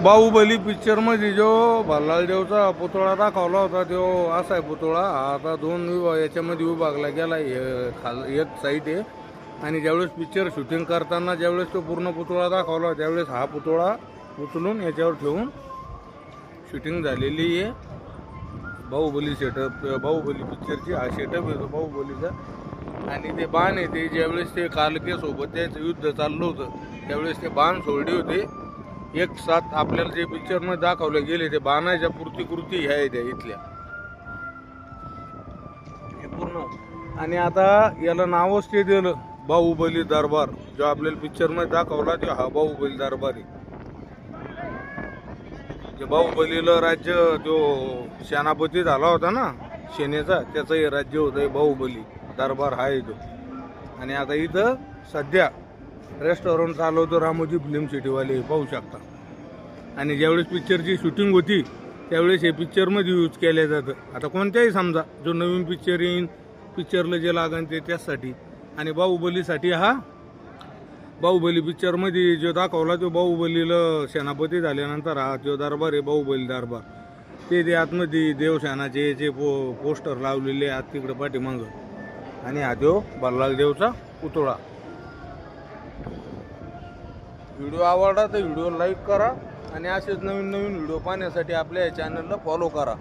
Baahubali picture मध्ये जो भल्लाल देवचा पुतळा दाखवला होता तो असा आहे पुतळा. आता दोन विभाग याच्यामध्ये विभागला गेला. एक साईड आहे आणि ज्यावेळेस पिक्चर शूटिंग करताना ज्यावेळेस तो पूर्ण पुतळा दाखवला त्यावेळेस हा पुतळा उचलून याच्यावर ठेवून शूटिंग झालेली आहे. बाहुबली सेटअप, बाहुबली पिक्चरची हा सेटअप येतो बाहुबलीचा. आणि ते बाण आहे ते ज्यावेळेस ते कालके सोबत त्याचं युद्ध चाललं होतं त्यावेळेस ते बाण सोडले होते एक साथ. आपल्याला जे पिक्चरमध्ये दाखवले गेले ते बाणाच्या कृती ह्या आहेत इथल्या हे पूर्ण. आणि आता याला नावच ते दिलं बाहुबली दरबार. जो आपल्याला पिक्चरमध्ये दाखवला ते हा बाहुबली दरबार आहे. जे बाहुबलीला राज्य जो सेनापती झाला होता ना सेनेचा त्याचं हे राज्य होतं बाहुबली दरबार हा येतो. आणि आता इथं सध्या रेस्टॉरंट चालवतो रामोजी फिल्म सिटीवाले पाहू शकता. आणि ज्यावेळेस पिक्चरची शूटिंग होती त्यावेळेस हे पिक्चरमध्ये यूज केलं जातं. आता कोणत्याही समजा जो नवीन पिक्चर येईन पिक्चरला जे लागेल ते त्याचसाठी. आणि बाहुबलीसाठी हा बाहुबली पिक्चरमध्ये जो दाखवला तो बाहुबलीला सेनापती झाल्यानंतर हा तो दरबार आहे बाहुबली दरबार. ते आतमध्ये देवसेनाचे याचे पोस्टर लावलेले आहेत तिकडे पाठीमागं. आणि हा तो भल्लाल देवचा पुतळा. व्हिडिओ आवडला तर व्हिडिओ लाईक करा आणि असेच नवीन नवीन व्हिडिओ पाहण्यासाठी आपल्या या चॅनलला फॉलो करा.